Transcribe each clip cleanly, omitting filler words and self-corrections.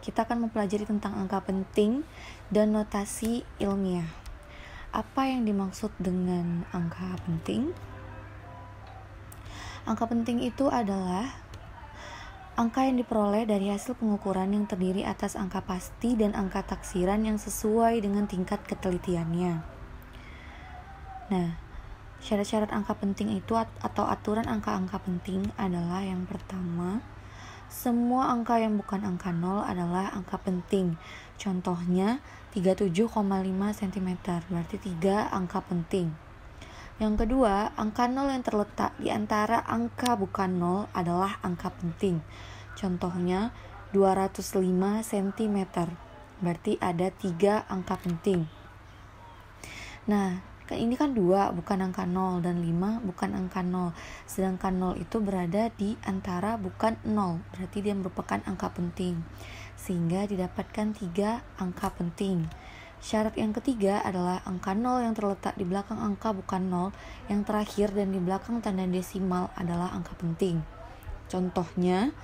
kita akan mempelajari tentang angka penting dan notasi ilmiah. Apa yang dimaksud dengan angka penting? Angka penting itu adalah angka yang diperoleh dari hasil pengukuran yang terdiri atas angka pasti dan angka taksiran yang sesuai dengan tingkat ketelitiannya. Nah, syarat-syarat angka penting itu atau aturan angka-angka penting adalah yang pertama, semua angka yang bukan angka 0 adalah angka penting. Contohnya 37,5 cm, berarti 3 angka penting. Yang kedua, angka 0 yang terletak di antara angka bukan 0 adalah angka penting. Contohnya 205 cm, berarti ada 3 angka penting. Nah, ini kan 2 bukan angka 0 dan 5 bukan angka 0. Sedangkan 0 itu berada di antara bukan 0, berarti dia merupakan angka penting. Sehingga didapatkan 3 angka penting. Syarat yang ketiga adalah angka 0 yang terletak di belakang angka bukan 0 yang terakhir dan di belakang tanda desimal adalah angka penting. Contohnya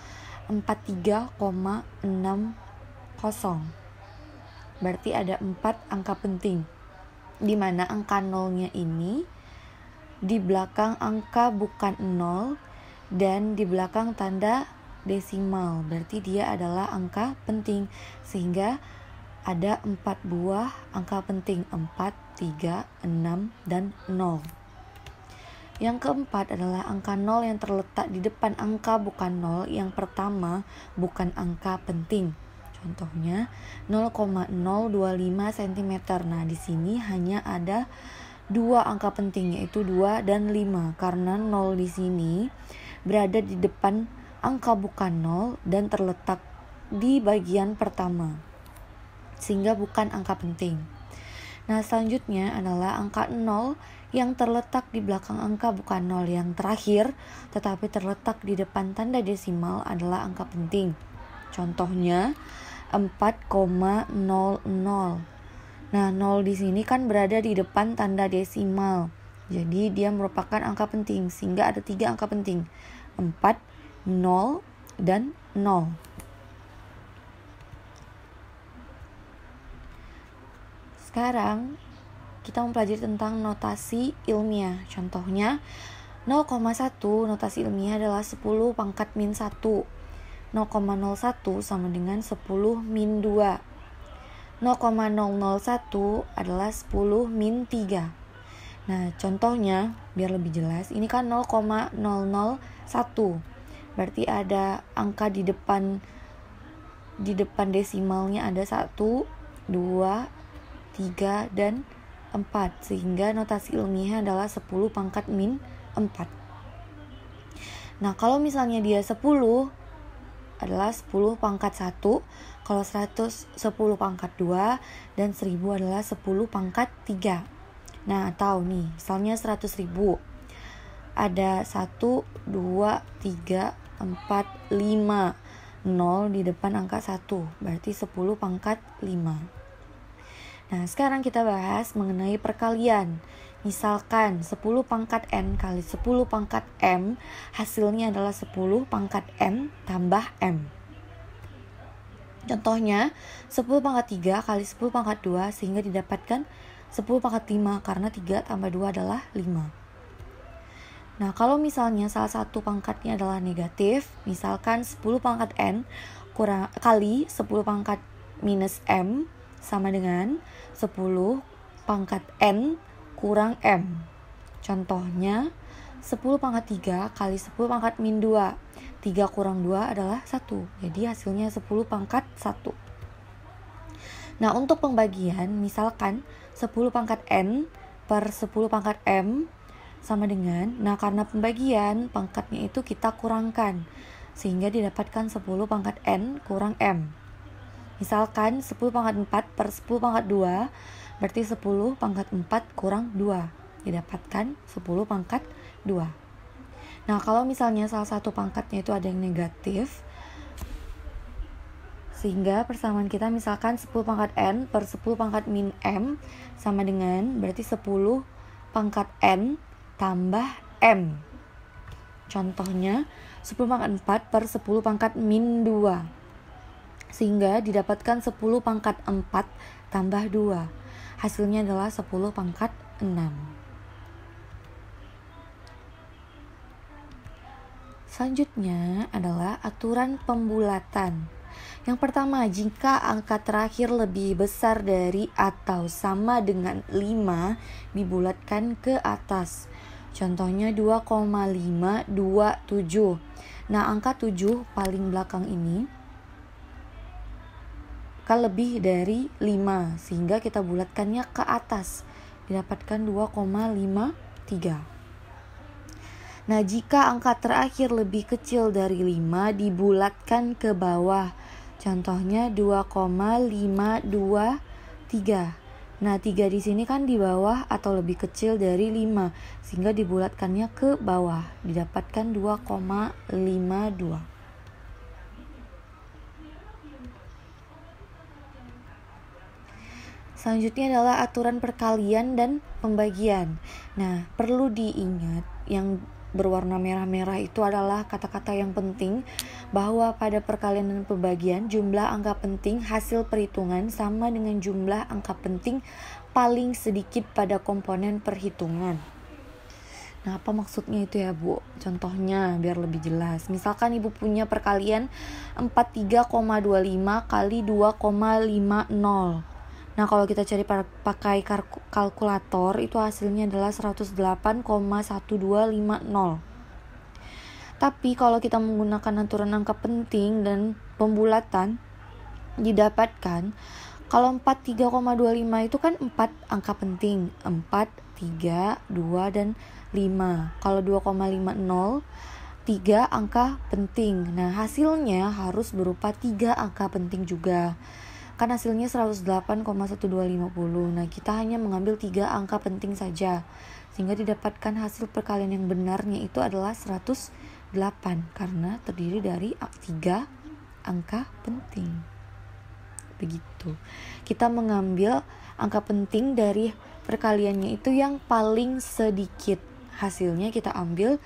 43,60. Berarti ada 4 angka penting, di mana angka 0-nya ini di belakang angka bukan 0 dan di belakang tanda desimal, berarti dia adalah angka penting, sehingga ada 4 buah angka penting, 4, 3, 6, dan 0. Yang keempat adalah angka 0 yang terletak di depan angka bukan 0 yang pertama bukan angka penting. Contohnya 0,025 cm. Nah, di sini hanya ada 2 angka penting, yaitu 2 dan 5, karena 0 di sini berada di depan angka bukan 0 dan terletak di bagian pertama, sehingga bukan angka penting. Nah, selanjutnya adalah angka 0 yang terletak di belakang angka bukan 0 yang terakhir tetapi terletak di depan tanda desimal adalah angka penting. Contohnya 4,00. Nah, 0 di sini kan berada di depan tanda desimal. Jadi dia merupakan angka penting, sehingga ada 3 angka penting. 4, 0, dan 0. Sekarang kita mempelajari tentang notasi ilmiah. Contohnya 0,1 notasi ilmiah adalah 10 pangkat min 1. 0,01 sama dengan 10 min 2. 0,001 adalah 10 min 3. Nah, contohnya biar lebih jelas, ini kan 0,001. Berarti ada angka di depan desimalnya ada 1, 2, 3, dan 4. Sehingga notasi ilmiahnya adalah 10 pangkat min 4. Nah, kalau misalnya dia 10 adalah 10 pangkat 1, kalau 100 10 pangkat 2, dan 1000 adalah 10 pangkat 3. Nah, atau nih, misalnya 100.000 ada 1, 2, 3, 4, 5 0 di depan angka 1, berarti 10 pangkat 5. Nah, sekarang kita bahas mengenai perkalian. Misalkan 10 pangkat N kali 10 pangkat M, hasilnya adalah 10 pangkat N tambah M. Contohnya 10 pangkat 3 kali 10 pangkat 2, sehingga didapatkan 10 pangkat 5, karena 3 tambah 2 adalah 5. Nah, kalau misalnya salah satu pangkatnya adalah negatif, misalkan 10 pangkat N kali 10 pangkat minus M sama dengan 10 pangkat N kurang M. Contohnya 10 pangkat 3 kali 10 pangkat min 2. 3 kurang 2 adalah 1. Jadi hasilnya 10 pangkat 1. Nah, untuk pembagian, misalkan 10 pangkat N per 10 pangkat M sama dengan, nah karena pembagian pangkatnya itu kita kurangkan, sehingga didapatkan 10 pangkat N kurang M. Misalkan 10 pangkat 4 per 10 pangkat 2, berarti 10 pangkat 4 kurang 2, didapatkan 10 pangkat 2. Nah, kalau misalnya salah satu pangkatnya itu ada yang negatif, sehingga persamaan kita misalkan 10 pangkat N per 10 pangkat min M sama dengan, berarti 10 pangkat N tambah M. Contohnya 10 pangkat 4 per 10 pangkat min 2. Sehingga didapatkan 10 pangkat 4 tambah 2. Hasilnya adalah 10 pangkat 6. Selanjutnya adalah aturan pembulatan. Yang pertama, jika angka terakhir lebih besar dari atau sama dengan 5 dibulatkan ke atas. Contohnya 2,527. Nah, angka 7 paling belakang ini kan lebih dari 5, sehingga kita bulatkannya ke atas. Didapatkan 2,53. Nah, jika angka terakhir lebih kecil dari 5 dibulatkan ke bawah. Contohnya 2,523. Nah, 3 di sini kan di bawah atau lebih kecil dari 5, sehingga dibulatkannya ke bawah. Didapatkan 2,52. Selanjutnya adalah aturan perkalian dan pembagian. Nah, perlu diingat yang berwarna merah-merah itu adalah kata-kata yang penting, bahwa pada perkalian dan pembagian jumlah angka penting hasil perhitungan sama dengan jumlah angka penting paling sedikit pada komponen perhitungan. Nah, apa maksudnya itu ya, Bu? Contohnya biar lebih jelas. Misalkan Ibu punya perkalian 43,25 kali 2,50. Nah, kalau kita cari pakai kalkulator, itu hasilnya adalah 108,1250. Tapi kalau kita menggunakan aturan angka penting dan pembulatan, didapatkan kalau 43,25 itu kan 4 angka penting, 4, 3, 2, dan 5. Kalau 2,50, 3 angka penting. Nah, hasilnya harus berupa 3 angka penting juga. Kan hasilnya 108,1250. Nah, kita hanya mengambil 3 angka penting saja, sehingga didapatkan hasil perkalian yang benarnya itu adalah 108, karena terdiri dari 3 angka penting. Begitu. Kita mengambil angka penting dari perkaliannya itu yang paling sedikit. Hasilnya kita ambil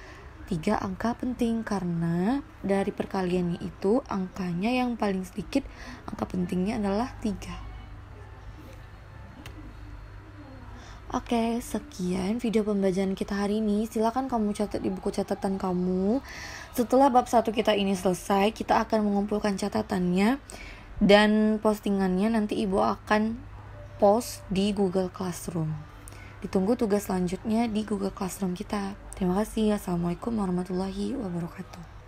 3 angka penting, karena dari perkaliannya itu angkanya yang paling sedikit, angka pentingnya adalah 3. Oke, sekian video pembelajaran kita hari ini. Silakan kamu catat di buku catatan kamu. Setelah bab 1 kita ini selesai, kita akan mengumpulkan catatannya dan postingannya nanti Ibu akan post di Google Classroom. Ditunggu tugas selanjutnya di Google Classroom kita. Terima kasih. Assalamualaikum warahmatullahi wabarakatuh.